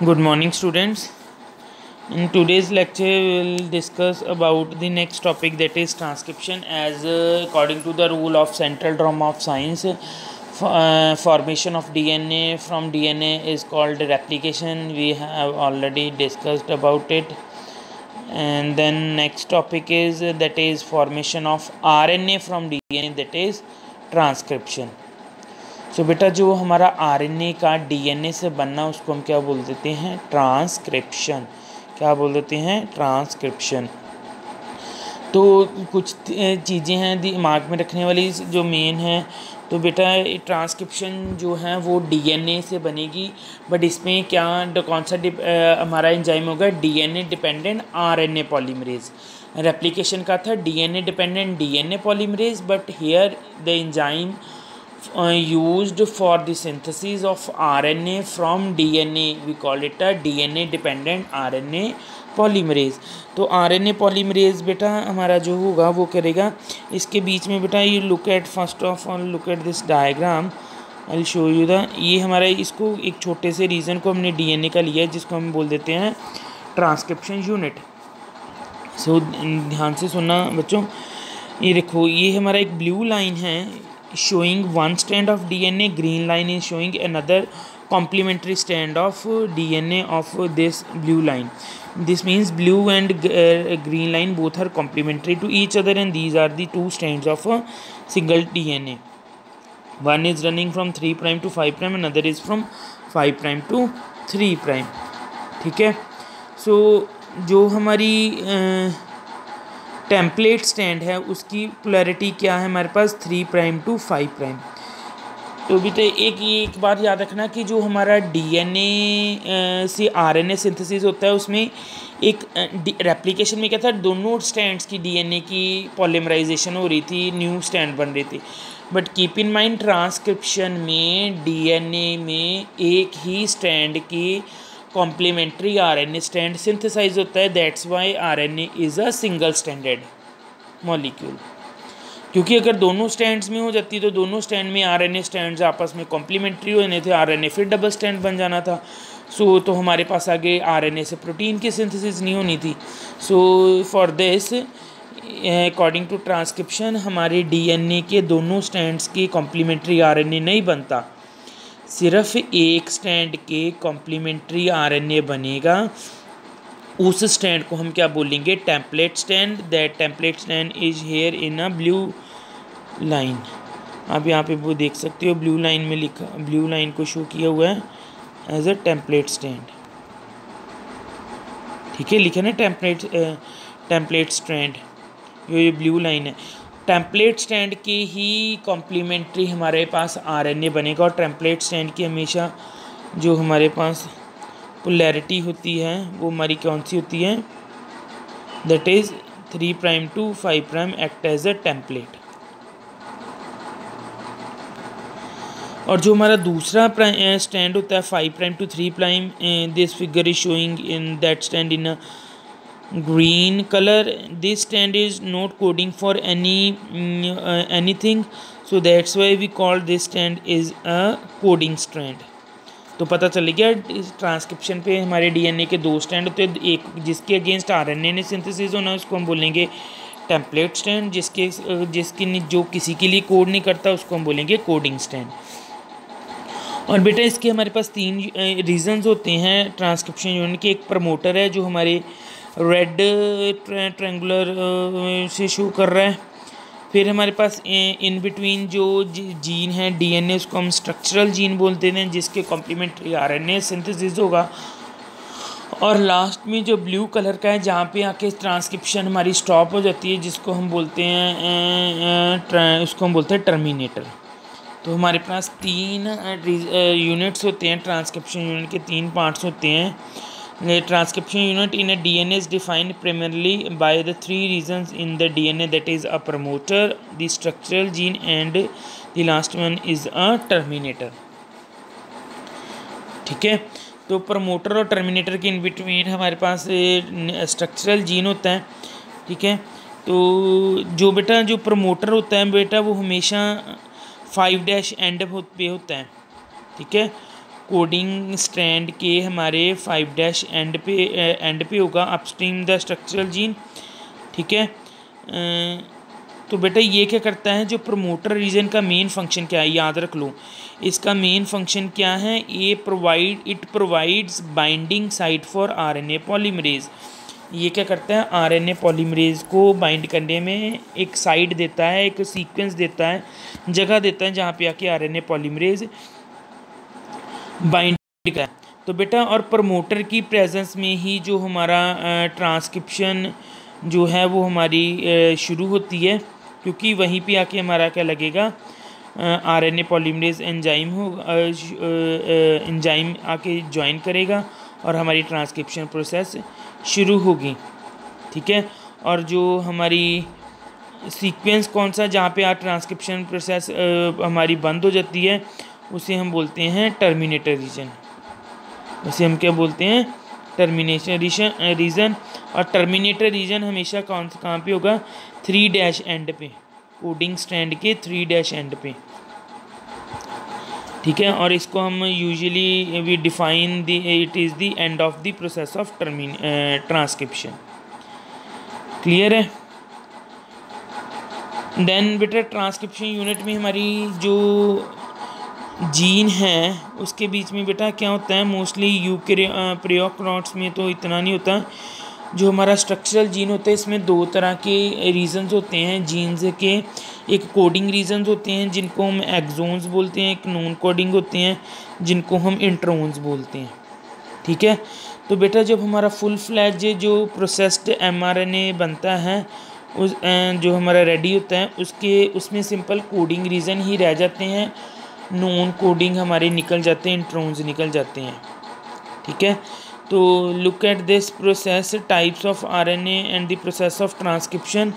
Good morning, students. In today's lecture, we will discuss about the next topic, that is transcription. As according to the rule of central dogma of science, formation of DNA from DNA is called replication. We have already discussed about it. And then next topic is that is formation of RNA from DNA, that is transcription. सो बेटा जो हमारा RNA का DNA से बनना उसको हम क्या बोल देते हैं? ट्रांसक्रिप्शन। क्या बोल देते हैं? ट्रांसक्रिप्शन। तो कुछ चीज़ें हैं दिमाग में रखने वाली जो मेन है। तो बेटा ट्रांसक्रिप्शन जो है वो डीएनए से बनेगी, बट इसमें क्या कौन सा हमारा एंजाइम होगा? DNA dependent RNA polymerase. Replication का था DNA dependent DNA polymerase, but here the enzyme used for the synthesis of RNA from DNA, we call it a DNA dependent RNA polymerase। तो RNA polymerase बेटा हमारा जो होगा वो करेगा इसके बीच में। बेटा you look at first of all look at this diagram, I'll show you the ये हमारा इसको एक छोटे से रीजन को हमने DNA का लिया है जिसको हम बोल देते हैं ट्रांसक्रिप्शन यूनिट। सो ध्यान से सुनना बच्चों, ये देखो ये हमारा एक ब्लू लाइन है showing one strand of DNA, green line is showing another complementary strand of DNA of this blue line. This means blue and green line both are complementary to each other, and these are the two strands of a single DNA. One is running from 3' to 5', another is from 5' to 3'। ठीक है। सो जो हमारी template stand है उसकी polarity क्या है हमारे पास? 3' to 5'। तो भी तो एक बात याद रखना कि जो हमारा डीएनए से आरएनए सिंथेसिस होता है उसमें एक रेप्लिकेशन में क्या था, दोनों स्टैंड्स की डीएनए की पॉलीमराइजेशन हो रही थी, न्यू स्टैंड बन रही थी। But keep in mind transcription में डीएनए में एक ही स्टैंड की कॉम्प्लीमेंट्री आरएनए स्टैंड सिंथेसाइज होता है। That's why RNA is a single standard molecule. क्योंकि अगर दोनों स्टैंड्स में हो जाती तो दोनों स्टैंड में आरएनए स्टैंड्स आपस में कॉम्प्लीमेंट्री होने थे, आरएनए फिर डबल स्टैंड बन जाना था। सो तो हमारे पास आगे आरएनए से प्रोटीन की सिंथेसिस नहीं होनी थी। So for this according to transcription हमारे डीएनए के दोनों स्टैंड्स की कॉम्प्लीमेंट्री आरएनए नहीं बनता, सिर्फ एक स्टैंड के कॉम्प्लीमेंट्री आरएनए बनेगा। उस स्टैंड को हम क्या बोलेंगे? Template stand. That template stand is here in a blue line. आप यहाँ पे वो देख सकते हो ब्लू लाइन में लिखा, ब्लू लाइन को शो किया हुआ है एज अ टेम्पलेट स्टैंड। ठीक है, लिखा ना टेम्पलेट स्टैंड, ये ब्लू लाइन है। टेम्पलेट स्टैंड के ही कॉम्प्लीमेंट्री हमारे पास आरएनए बनेगा, और टेम्पलेट स्टैंड की हमेशा जो हमारे पास पोलैरिटी होती है वो हमारी कौन सी होती है? That is 3' to 5' act as a template. और जो हमारा दूसरा स्टैंड होता है 5' to 3', this figure is showing in that stand in a green color. This stand is not coding for anything, so that's why we call this stand is a coding strand। तो पता चल गया transcription पे हमारे DNA के दो stand होते हैं, एक जिसके अगेंस्ट आरएनए ने सिंथेसिस होना उसको हम बोलेंगे टेम्पलेट स्टैंड, जिसके जो किसी के लिए कोड नहीं करता उसको हम बोलेंगे कोडिंग स्टैंड। और बेटा इसके हमारे पास तीन रीजंस होते हैं ट्रांसक्रिप्शन यूनिट के। एक प्रमोटर है जो हमारे रेड ट्रायंगुलर से शो कर रहा है। फिर हमारे पास इन बिटवीन जो जीन है डीएनए उसको हम स्ट्रक्चरल जीन बोलते हैं जिसके कॉम्प्लीमेंट्री आरएनए सिंथेसिस होगा। और लास्ट में जो ब्लू कलर का है जहाँ पे आके ट्रांसक्रिप्शन हमारी स्टॉप हो जाती है जिसको हम बोलते हैं उसको हम बोलते हैं टर्मिनेटर। तो हमारे पास तीन यूनिट्स होते हैं ट्रांसक्रिप्शन यूनिट के, तीन पार्ट्स होते हैं। Transcription unit in a DNA is defined primarily by the three regions in the DNA, that is a promoter, the structural gene, and the last one is a terminator। ठीक है, तो promoter और terminator के in between हमारे पास structural gene होता है। ठीक है, तो जो बेटा जो प्रमोटर होता है बेटा वो हमेशा 5' एंड पे होता है। ठीक है, कोडिंग स्ट्रैंड के हमारे 5' एंड पे होगा अपस्ट्रीम द स्ट्रक्चरल जीन। ठीक है, तो बेटा ये क्या करता है, जो प्रमोटर रीजन का मेन फंक्शन क्या है, याद रख लो इसका मेन फंक्शन क्या है, it provides binding site for RNA polymerase. ये क्या करता है, आरएनए पॉलीमरेज को बाइंड करने में एक साइट देता है, एक सीक्वेंस देता है, जगह देता है जहाँ पे आके आरएनए पॉलीमरेज बाइंड करता है। तो बेटा और प्रमोटर की प्रेजेंस में ही जो हमारा ट्रांसक्रिप्शन जो है वो हमारी शुरू होती है, क्योंकि वहीं पे आके हमारा क्या लगेगा, आरएनए पॉलीमरेज एंजाइम एंजाइम आके ज्वाइन करेगा और हमारी ट्रांसक्रिप्शन प्रोसेस शुरू होगी। ठीक है, और जो हमारी सीक्वेंस कौन सा जहाँ पे ट्रांसक्रिप्शन प्रोसेस हमारी बंद हो जाती है उसे हम बोलते हैं टर्मिनेटर रीजन। उसे हम क्या बोलते हैं, टर्मिनेशन रीजन। और टर्मिनेटर रीजन हमेशा कहाँ पे होगा, 3' एंड पे, कोडिंग स्ट्रैंड के 3' एंड पे। ठीक है, और इसको हम usually we define the it is the end of the process of transcription. Clear है। देन बेटा ट्रांसक्रिप्शन यूनिट में हमारी जो जीन है उसके बीच में बेटा क्या होता है, मोस्टली प्रोकैरियोट्स में तो इतना नहीं होता। जो हमारा स्ट्रक्चरल जीन होता है इसमें 2 तरह के रीजन्स होते हैं जीन्स के। एक कोडिंग रीजन्स होते हैं जिनको हम एक्सोन्स बोलते हैं, एक नॉन कोडिंग होते हैं जिनको हम इंट्रोन्स बोलते हैं। ठीक है, तो बेटा जब हमारा फुल फ्लैज जो प्रोसेस्ड एमआरएनए बनता है उस जो हमारा रेडी होता है उसमें सिंपल कोडिंग रीजन ही रह जाते हैं, नॉन कोडिंग हमारे निकल जाते हैं, इंट्रोन्स निकल जाते हैं। ठीक है, तो look at this process types of RNA and the process of transcription.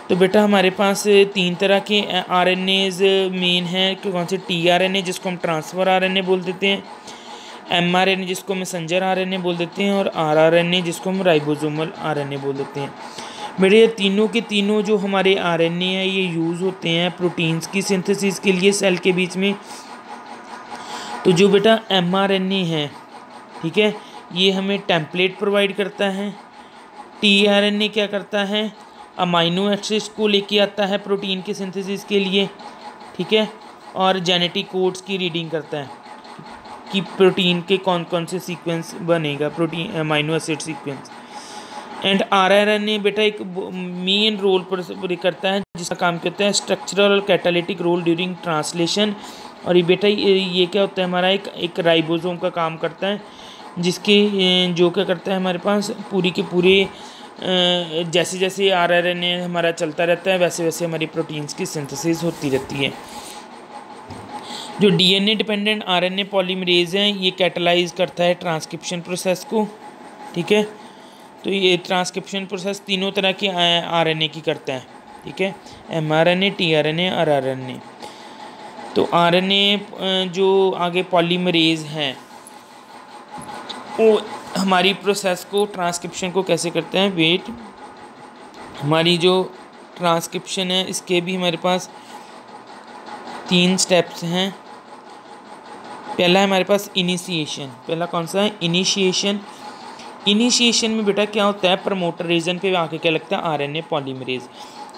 तो बेटा हमारे पास 3 तरह के आरएनएज मेन हैं, कौन से, टीआरएनए जिसको हम ट्रांसफ़र आरएनए बोल देते हैं, एमआरएनए जिसको मैसेंजर आरएनए बोल देते हैं, और आरआरएनए जिसको हम राइबोसोमल आरएनए बोल देते हैं। बेटे ये तीनों के तीनों जो हमारे आरएनए हैं ये यूज़ होते हैं प्रोटीन्स की सिंथेसिस के लिए सेल के बीच में। तो जो बेटा एमआरएनए है, ठीक है, ये हमें टेम्पलेट प्रोवाइड करता है। टीआरएनए क्या करता है, अमाइनो एसिड्स को लेके आता है प्रोटीन के सिंथेसिस के लिए। ठीक है, और जेनेटिक कोड्स की रीडिंग करता है कि प्रोटीन के कौन कौन से सीक्वेंस बनेगा, protein amino acid sequence. And rRNA बेटा एक मेन रोल पर करता है जिसका काम क्या होता है, स्ट्रक्चरल और कैटालिटिक रोल ड्यूरिंग ट्रांसलेशन। और ये बेटा ये क्या होता है, हमारा एक राइबोसोम का काम करता है, जिसके जो क्या करता है हमारे पास पूरी के पूरे जैसे जैसे आरआरएनए हमारा चलता रहता है वैसे वैसे हमारी प्रोटीन्स की सिंथेसिस होती रहती है। जो डीएनए डिपेंडेंट आरएनए पॉलीमरेज हैं ये कैटलाइज करता है ट्रांसक्रिप्शन प्रोसेस को। ठीक है, तो ये ट्रांसक्रिप्शन प्रोसेस तीनों तरह के आरएनए की करता है। ठीक है, एमआरएनए, टीआरएनए और आरएनए। तो आरएनए जो आगे पॉलीमरेज हैं वो हमारी प्रोसेस को, ट्रांसक्रिप्शन को कैसे करते हैं, वेट, हमारी जो ट्रांसक्रिप्शन है इसके भी हमारे पास 3 स्टेप्स हैं। पहला है हमारे पास इनिशिएशन। पहला कौन सा है, इनिशिएशन। इनिशिएशन में बेटा क्या होता है, प्रमोटर रीजन पे आके क्या लगता है, आरएनए पॉलीमरेज।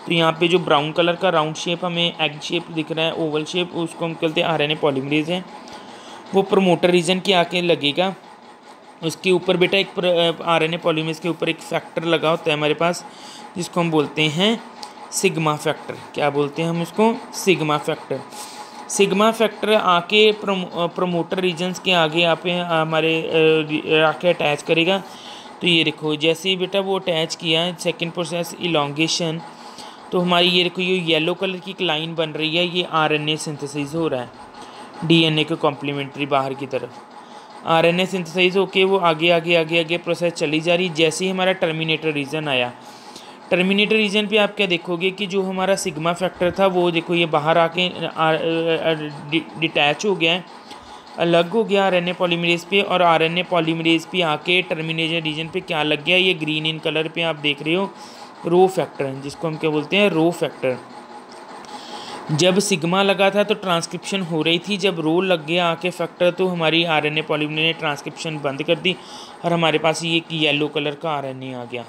तो यहाँ पे जो ब्राउन कलर का राउंड शेप हमें एग शेप दिख रहा है, ओवल शेप, उसको हम कहते हैं आरएनए पॉलीमरेज है। वो प्रमोटर रीजन के आके लगेगा, उसके ऊपर बेटा एक आरएनए पॉलीमरेज के ऊपर एक फैक्टर लगा होता है हमारे पास जिसको हम बोलते हैं सिग्मा फैक्टर। क्या बोलते हैं हम इसको, सिग्मा फैक्टर। सिग्मा फैक्टर आके प्रमोटर रीजन्स के आगे यहाँ पे हमारे आके अटैच करेगा। तो ये देखो जैसे ही बेटा वो अटैच किया, सेकंड प्रोसेस इलॉन्गेशन, तो हमारी ये देखो ये येलो कलर की एक लाइन बन रही है, ये आरएनए सिंथेसाइज हो रहा है डीएनए के कॉम्प्लीमेंट्री बाहर की तरफ। आरएनए सिंथेसाइज होके वो आगे आगे आगे आगे प्रोसेस चली जा रही। जैसे ही हमारा टर्मिनेटर रीजन आया, टर्मिनेटर रीजन पे आप क्या देखोगे कि जो हमारा सिग्मा फैक्टर था वो देखो ये बाहर आके डिटैच हो गया है, अलग हो गया आरएनए पॉलीमरेज पे। और आरएनए पॉलीमरेज पे आके टर्मिनेटर रीजन पे क्या लग गया, ये ग्रीन इन कलर पे आप देख रहे हो रो फैक्टर, जिसको हम क्या बोलते हैं, रो फैक्टर। जब सिग्मा लगा था तो ट्रांसक्रिप्शन हो रही थी, जब रो लग गया आके फैक्टर तो हमारी आरएनए पॉलीमरेज ने ट्रांसक्रिप्शन बंद कर दी और हमारे पास ये एक येलो कलर का आरएनए आ गया।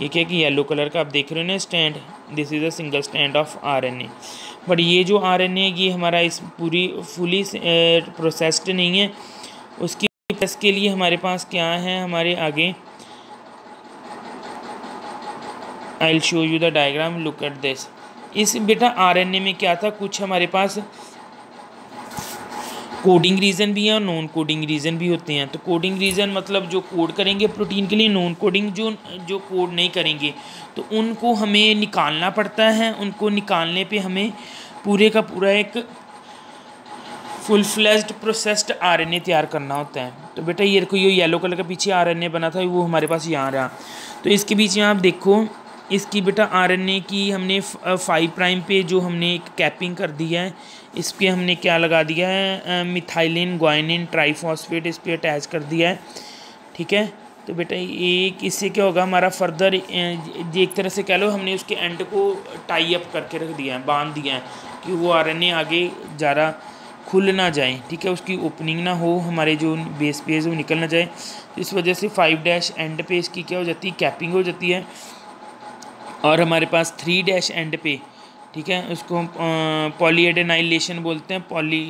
ये क्या कि येलो कलर का आप देख रहे हो ना stand, this is a single stand of RNA. But ये जो आरएनए ये हमारा इस पूरी फुली प्रोसेस्ड नहीं है, उसकी प्रोसेस के लिए हमारे पास क्या है हमारे आगे, I will show you the diagram, look at this. इस बेटा आरएनए में क्या था, कुछ हमारे पास कोडिंग रीजन भी है और नॉन कोडिंग रीजन भी होते हैं। तो कोडिंग रीजन मतलब जो कोड करेंगे प्रोटीन के लिए, नॉन कोडिंग जो कोड नहीं करेंगे तो उनको हमें निकालना पड़ता है। उनको निकालने पे हमें पूरे का पूरा एक फुल फ्लेज्ड प्रोसेस्ड आरएनए तैयार करना होता है। तो बेटा ये देखो, ये येलो कलर का पीछे आरएनए बना था वो हमारे पास यहाँ रहा। तो इसके बीच में आप देखो, इसकी बेटा आरएनए की हमने 5 प्राइम पे जो हमने एक कैपिंग कर दिया है, इस पर हमने क्या लगा दिया है, मिथाइलिन ग्वाइनिन ट्राइफॉस्फेट इस पर अटैच कर दिया है। ठीक है, तो बेटा एक इससे क्या होगा हमारा फर्दर, एक तरह से कह लो हमने उसके एंड को टाई अप करके रख दिया है, बांध दिया है कि वो आरएनए आगे ज़्यादा खुल ना जाए। ठीक है, उसकी ओपनिंग ना हो, हमारे जो बेस पेज वो निकल ना जाए। तो इस वजह से 5' एंड पे इसकी क्या हो जाती है, कैपिंग हो जाती है। और हमारे पास 3' एंड पे, ठीक है, उसको हम पॉली एडेनाइलेशन बोलते हैं। पॉली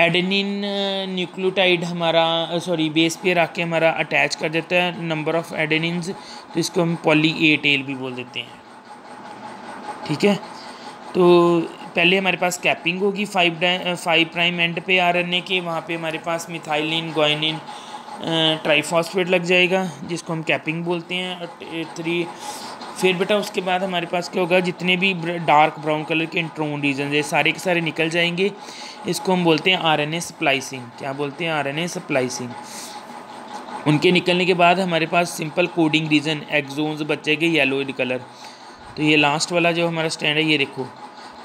एडेनिन न्यूक्लियोटाइड हमारा बेस पे रख के हमारा अटैच कर देता है नंबर ऑफ एडेनिन्स, तो इसको हम पॉली ए टेल भी बोल देते हैं। ठीक है, तो पहले हमारे पास कैपिंग होगी 5 प्राइम एंड पे आरएनए के, वहाँ पे हमारे पास मिथाइलिन ग्वाइनिन ट्राइफॉस्फेट लग जाएगा जिसको हम कैपिंग बोलते हैं 3। फिर बेटा उसके बाद हमारे पास क्या होगा, जितने भी डार्क ब्राउन कलर के इंट्रोन रीजन ये सारे के सारे निकल जाएंगे। इसको हम बोलते हैं आरएनए स्प्लाइसिंग। क्या बोलते हैं, आरएनए स्प्लाइसिंग। उनके निकलने के बाद हमारे पास सिंपल कोडिंग रीजन एक्सोन्स बचेंगे येलो कलर। तो ये लास्ट वाला जो हमारा स्टैंड है, ये देखो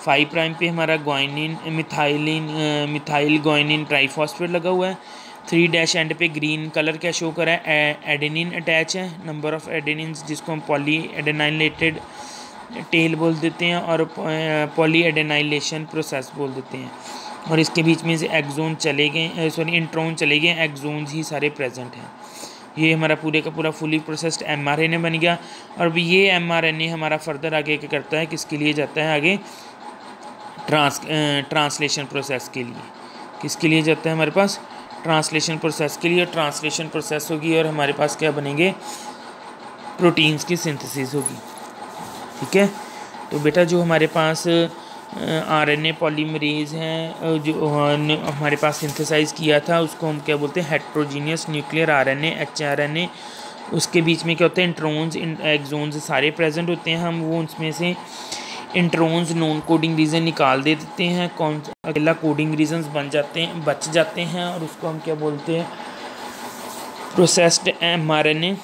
5 प्राइम पे हमारा ग्वाइनिन मिथाइल ग्वाइनिन ट्राइफॉस्फेट लगा हुआ है। 3' एंड पे ग्रीन कलर क्या शो करा है, एडेनिन अटैच है, नंबर ऑफ एडेनिन्स जिसको हम पॉली एडेनाइलेटेड टेल बोल देते हैं और पॉली एडेनाइलेशन प्रोसेस बोल देते हैं। और इसके बीच में से एक्सोन चले गए, इंट्रोन चले गए, एक्सोन्स ही सारे प्रेजेंट हैं। ये हमारा पूरे का पूरा फुली प्रोसेस्ड एमआरएनए बन गया। और भी ये एमआरएनए हमारा फर्दर आगे क्या करता है, किसके लिए जाता है आगे, ट्रांसलेशन प्रोसेस के लिए। किसके लिए जाता है हमारे पास, ट्रांसलेशन प्रोसेस के लिए। ट्रांसलेशन प्रोसेस होगी और हमारे पास क्या बनेंगे, प्रोटीन्स की सिंथेसिस होगी। ठीक है, तो बेटा जो हमारे पास आरएनए पॉलीमरेज हैं जो हमारे पास सिंथेसाइज किया था उसको हम क्या बोलते हैं, हेट्रोजीनियस न्यूक्लियर आरएनए एचआरएनए। उसके बीच में क्या होता है, इंट्रोन्स एक्सोन्स सारे प्रेजेंट होते हैं। हम वो उसमें से इंट्रोन्स नॉन कोडिंग रीजन निकाल देते हैं, कौन सा अकेला कोडिंग रीजन्स बच जाते हैं और उसको हम क्या बोलते हैं, प्रोसेस्ड एमआरएनए,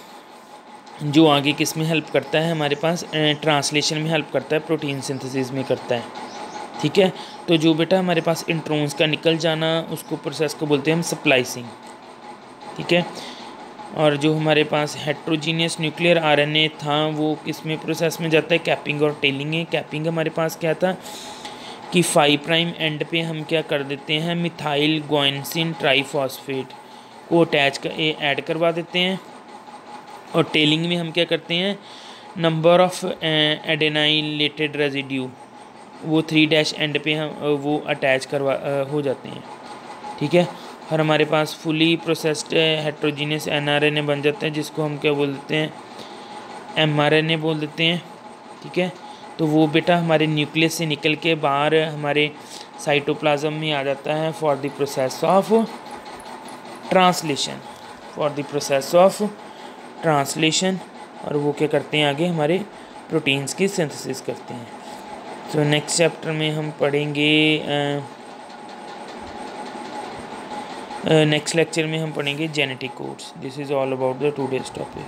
जो आगे किस में हेल्प करता है, हमारे पास ट्रांसलेशन में हेल्प करता है, प्रोटीन सिंथेसिस में करता है। ठीक है, तो जो बेटा हमारे पास इंट्रोन्स का निकल जाना उसको प्रोसेस को बोलते हैं हम स्प्लाइसिंग। ठीक है, और जो हमारे पास हेट्रोजीनियस न्यूक्लियर आरएनए था वो किस में प्रोसेस में जाता है, कैपिंग और टेलिंग है। कैपिंग हमारे पास क्या था कि 5 प्राइम एंड पे हम क्या कर देते हैं, मिथाइल ग्वाइनसिन ट्राइफॉस्फेट को ऐड करवा देते हैं। और टेलिंग में हम क्या करते हैं, नंबर ऑफ एडेनाइलेटेड रेजिड्यू वो 3' एंड पे हम वो अटैच हो जाते हैं। ठीक है, और हमारे पास फुली प्रोसेस्ड हेट्रोजीनियस एनआरएनए बन जाते हैं जिसको हम क्या बोल देते हैं, एमआरएनए बोल देते हैं। ठीक है, तो वो बेटा हमारे न्यूक्लियस से निकल के बाहर हमारे साइटोप्लाज्म में आ जाता है for the process of translation, और वो क्या करते हैं आगे हमारे प्रोटीन्स की सिंथेसिस करते हैं। तो नेक्स्ट चैप्टर में हम पढ़ेंगे, नेक्स्ट लेक्चर में हम पढ़ेंगे genetic codes. This is all about the today's topic.